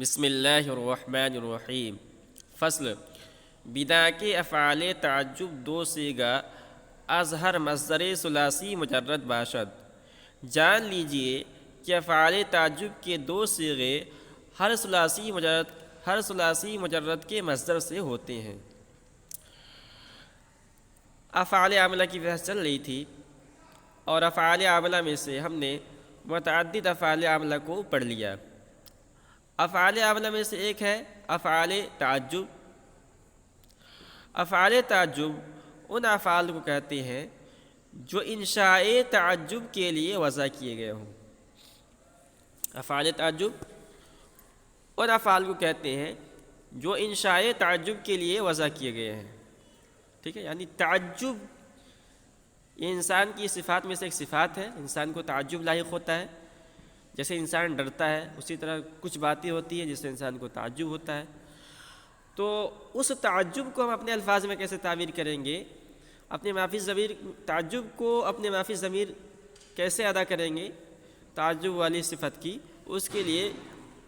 بسم اللہ الرحمن الرحیم۔ فصل بنا کے افعال تعجب دو صیغہ از ہر مصدر ثلاثی مجرد باشد۔ جان لیجئے کہ افعال تعجب کے دو صیغے ہر ثلاثی مجرد کے مصدر سے ہوتے ہیں۔ افعال عاملہ کی بحث چل رہی تھی اور افعال عاملہ میں سے ہم نے متعدد افعال عاملہ کو پڑھ لیا۔ افعال عاملہ میں سے ایک ہے افعال تعجب۔ افعال تعجب ان افعال کو کہتے ہیں جو انشاء تعجب کے لیے وضع کیے گئے ہوں۔ افعال تعجب ان افعال کو کہتے ہیں جو انشاء تعجب کے لیے وضع کیے گئے ہیں۔ ٹھیک ہے، یعنی تعجب یہ انسان کی صفات میں سے ایک صفات ہے، انسان کو تعجب لاحق ہوتا ہے۔ جیسے انسان ڈرتا ہے اسی طرح کچھ باتیں ہوتی ہیں جس سے انسان کو تعجب ہوتا ہے۔ تو اس تعجب کو ہم اپنے الفاظ میں کیسے تعبیر کریں گے، اپنے ما فی الضمیر تعجب کو اپنے ما فی الضمیر کیسے ادا کریں گے تعجب والی صفت کی، اس کے لیے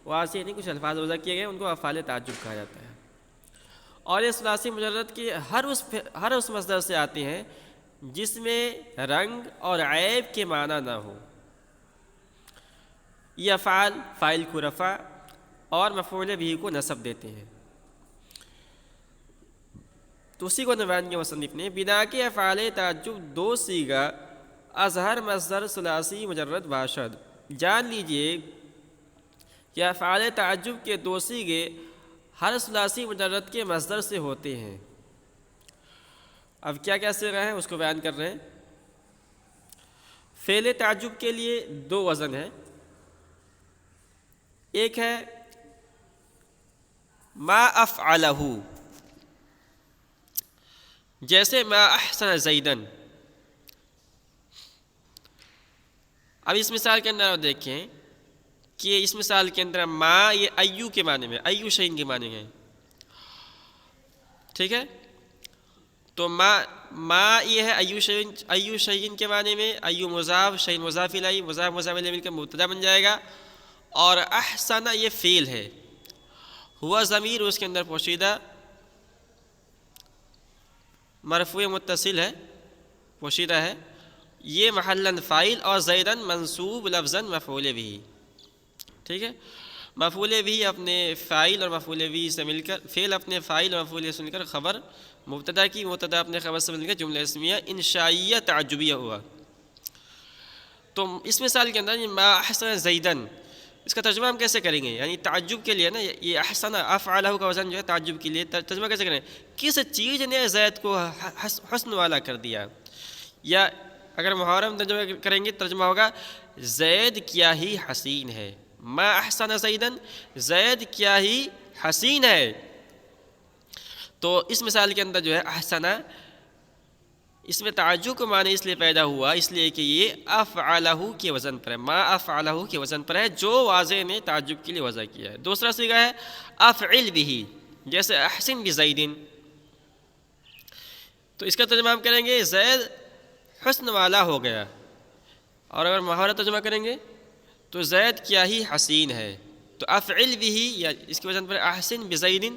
واضح نہیں کچھ الفاظ وضع کیے گئے، ان کو افعال تعجب کہا جاتا ہے۔ اور یہ ثلاثی مجرد کے ہر اس مصدر سے آتے ہیں جس میں رنگ اور عیب کے معنی نہ ہو۔ یہ افعال فاعل کو رفع اور مفعول بھی کو نصب دیتے ہیں۔ تو اسی کو بیان کیا مصنف نے، بنا کے افعال تعجب دو صیغہ از ہر مصدر ثلاثی مجرد باشد۔ جان لیجئے کہ افعال تعجب کے دو صیغے ہر ثلاثی مجرد کے مصدر سے ہوتے ہیں۔ اب کیا کیا صیغہ ہیں اس کو بیان کر رہے ہیں۔ فعل تعجب کے لیے دو وزن ہیں، ایک ہے ما افعلہ، جیسے ما احسن زیدن۔ اب اس مثال کے اندر آپ دیکھیں کہ اس مثال کے اندر ما یہ ایو کے معنی میں، ایو شیء کے معنی میں، ٹھیک ہے۔ تو ما یہ ہے ایو شیء کے معنی میں، ایو مضاف شیء مضاف الیہ، مضاف مضاف الیہ مل کر مبتدا بن جائے گا، اور احسن یہ فعل ہے، ہوا ضمیر اس کے اندر پوشیدہ مرفوع متصل ہے، پوشیدہ ہے، یہ محلاً فاعل اور زیدن منصوب لفظاً مفعول بھی، ٹھیک ہے۔ مفعول بھی اپنے فاعل اور مفعول بھی سے مل کر، فعل اپنے فاعل اور مفعول سے مل کر خبر مبتدا کی، مبتدا اپنے خبر سے مل کر جملہ اسمیہ انشائیہ تعجبیہ ہوا۔ تو اس مثال کے اندر ما احسن زیدن، اس کا ترجمہ ہم کیسے کریں گے؟ یعنی تعجب کے لیے نا، یہ احسن افعلہ کا وزن جو ہے تعجب کے لیے ترجمہ کیسے کریں؟ کس چیز نے زید کو حسن والا کر دیا؟ یا اگر محرم ترجمہ کریں گے ترجمہ ہوگا زید کیا ہی حسین ہے، ما احسن زیدن، زید کیا ہی حسین ہے۔ تو اس مثال کے اندر جو ہے احسنہ، اس میں تعجب کا معنی اس لیے پیدا ہوا اس لیے کہ یہ افعلہ کے وزن پر ہے، ما افعلہ کے وزن پر ہے، جو واضح نے تعجب کے لیے وضع کیا ہے۔ دوسرا صیغہ ہے افعل بھی، جیسے احسن بزیدن۔ تو اس کا ترجمہ ہم کریں گے زید حسن والا ہو گیا، اور اگر محاورہ ترجمہ کریں گے تو زید کیا ہی حسین ہے۔ تو افعل بھی یا اس کے وزن پر احسن بزیدن،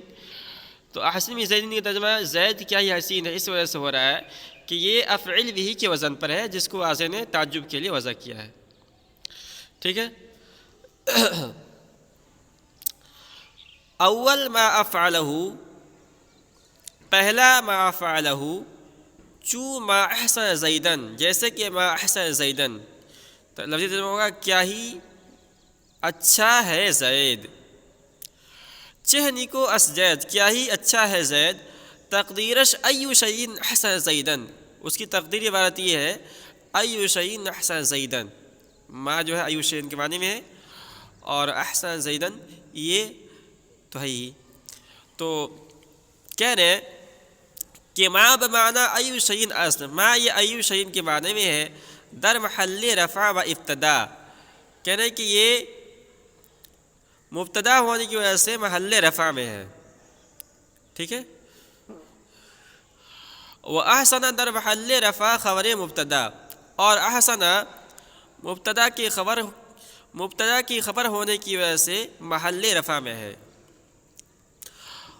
تو احسن بزیدن کا ترجمہ زید کیا ہی حسین ہے اس وجہ سے ہو رہا ہے کہ یہ افعل بھی کے وزن پر ہے، جس کو واضح نے تعجب کے لیے وضع کیا ہے، ٹھیک ہے۔ اول ما افعلہ، پہلا ما افعلہ، چو ما احسن زیدن، جیسے کہ ما احسن زیدن، تو لفظی ترجمہ ہوگا کیا ہی اچھا ہے زید۔ چہ نیکو اس زید، کیا ہی اچھا ہے زید۔ تقدیرش ایو شیء احسن زیدن، اس کی تقدیر عبارت یہ ہے ایو شیء احسن زیدن، ما جو ہے ایو شیء کے معنی میں ہے، اور احسن زیدن یہ تو ہے ہی۔ تو کہہ رہے ہیں کہ ما بمعنی ایو شیء اصل، ما یہ ایو شیء کے معنی میں ہے، در محل رفع و ابتدا، کہہ رہے ہیں کہ یہ مبتدا ہونے کی وجہ سے محل رفع میں ہے، ٹھیک ہے۔ وَأَحْسَنَ در محل رفع خبر مبتدا، اور احسن مبتدا کی خبر مبتدا کی خبر ہونے کی وجہ سے محل رفع میں ہے۔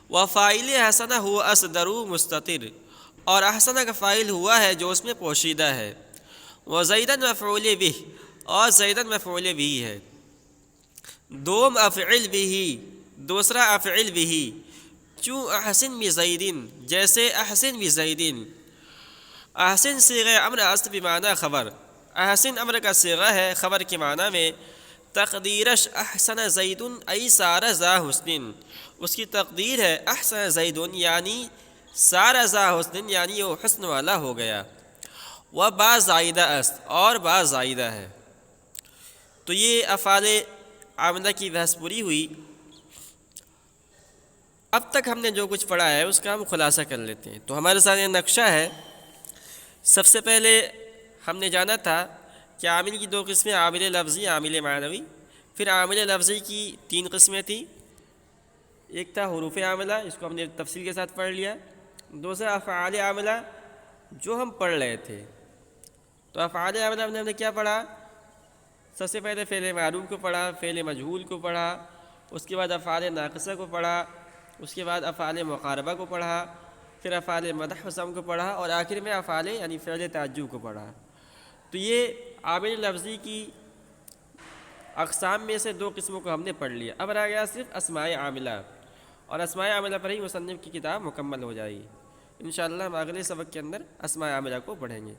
وفاعل حسنہ ہوا اصدر مستتر، اور احسنہ کا فاعل ہوا ہے جو اس میں پوشیدہ ہے۔ وزیدن مفعول بہ، اور زیدن مفعول بہ ہے۔ دوم افعل بہ، دوسرا افعل بہ، چوں احسن بزیدن، جیسے احسن بزیدن۔ احسن صیغہ امر است بمعنی خبر، احسن امر کا صیغہ ہے خبر کے معنی میں۔ تقدیرش احسن زید ای سار ذا حسن، اس کی تقدیر ہے احسن زید یعنی سار ذا حسن یعنی وہ حسن والا ہو گیا۔ و با زائدہ است، اور با زائدہ ہے۔ تو یہ افعال عاملہ کی بحث پوری ہوئی۔ اب تک ہم نے جو کچھ پڑھا ہے اس کا ہم خلاصہ کر لیتے ہیں۔ تو ہمارے ساتھ یہ نقشہ ہے۔ سب سے پہلے ہم نے جانا تھا کہ عامل کی دو قسمیں، عامل لفظی، عامل معنوی۔ پھر عامل لفظی کی تین قسمیں تھیں، ایک تھا حروف عاملہ، اس کو ہم نے تفصیل کے ساتھ پڑھ لیا۔ دوسرا افعال عاملہ جو ہم پڑھ رہے تھے۔ تو افعال عاملہ میں ہم نے کیا پڑھا؟ سب سے پہلے فعل معروف کو پڑھا، فعل مجہول کو پڑھا، اس کے بعد افعال ناقصہ کو پڑھا، اس کے بعد افعال مقاربہ کو پڑھا، پھر افعال مدح و ذم کو پڑھا، اور آخر میں افعال یعنی فعل تعجب کو پڑھا۔ تو یہ عامل لفظی کی اقسام میں سے دو قسموں کو ہم نے پڑھ لیا۔ اب رہ گیا صرف اسماء عاملہ، اور اسماء عاملہ پر ہی مصنف کی کتاب مکمل ہو جائے گی۔ انشاءاللہ ہم اگلے سبق کے اندر اسماء عاملہ کو پڑھیں گے۔